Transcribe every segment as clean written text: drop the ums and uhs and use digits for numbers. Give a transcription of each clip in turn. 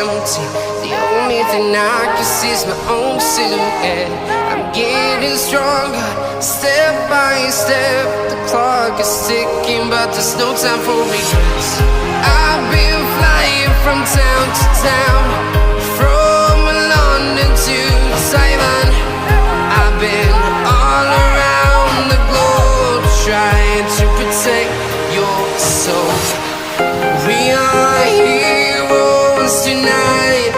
empty. The only thing I can see is my own silhouette. I'm getting stronger, step by step. The clock is ticking, but there's no time for regrets. I've been flying from town to town, from London to Taiwan. I've been all around the globe, trying to protect your soul. We are heroes tonight.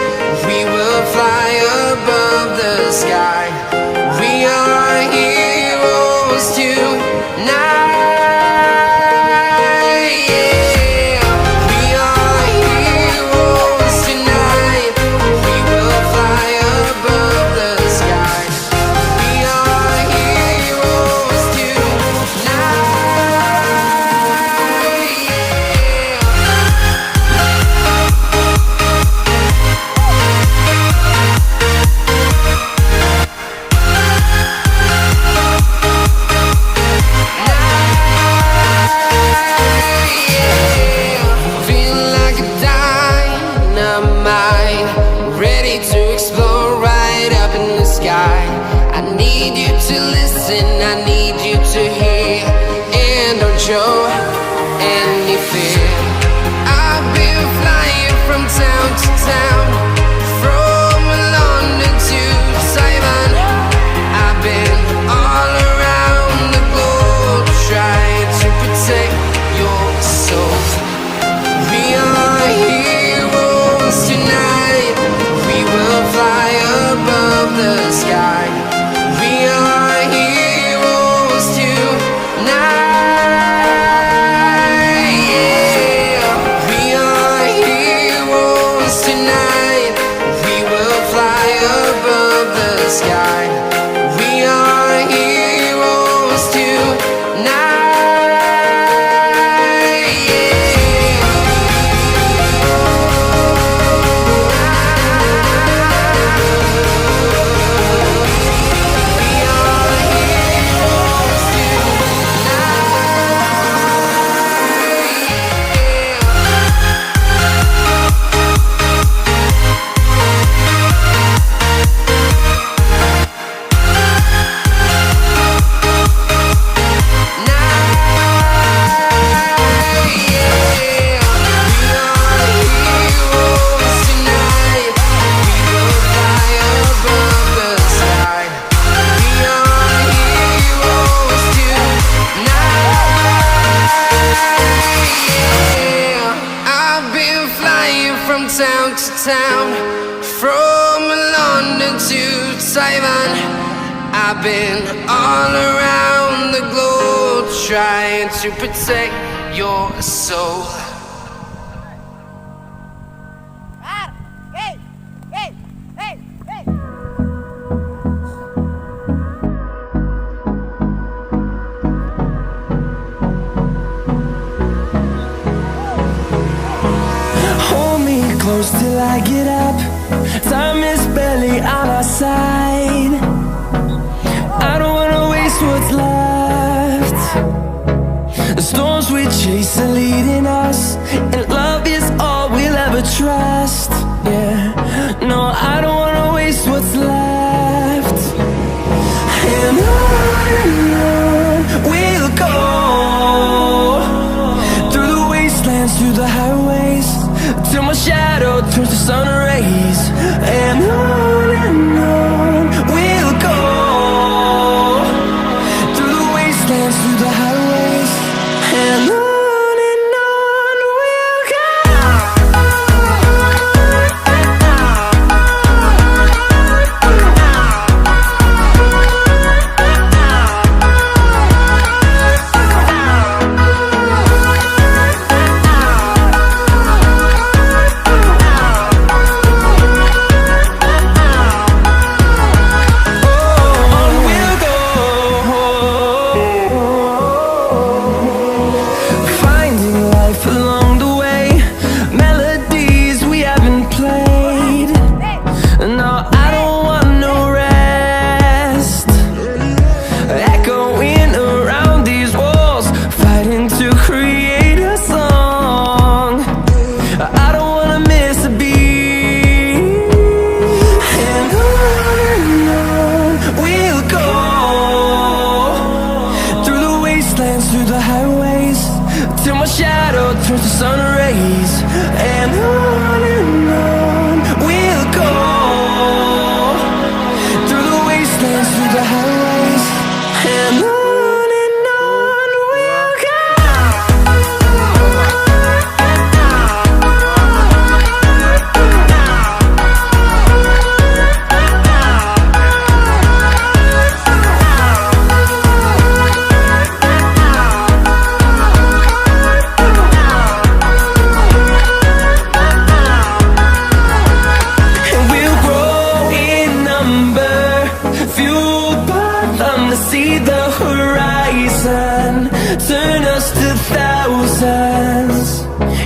We will fly above the sky. We are heroes tonight. Yeah. We are heroes tonight. We will fly above the sky. We are heroes tonight. I need you to hear, and don't show any fear. I've been flying from town to town, from London to Taiwan. I've been all around the globe, trying to protect your soul. We are heroes tonight. We will fly above the sky. We are heroes tonight. Yeah. We are heroes tonight. We will fly above the sky. We are heroes tonight. From town to town, from London to Taiwan. I've been all around the globe, trying to protect your soul. Hey, hey, hey, hey. Close till I get up. Time is barely on our side. I don't wanna waste what's left. The storms we chase are leading us, and love is all we'll ever trust. Yeah, no, I don't wanna waste what's left. And on we'll go, through the wastelands, through the highways, till my shadow turns to sun rays. And on we'll go, through the wastelands, through the highways. And on we'll go. thousands,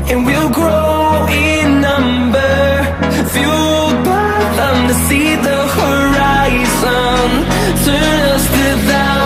and we'll grow in number, fueled by them to see the horizon, turn us to thousands.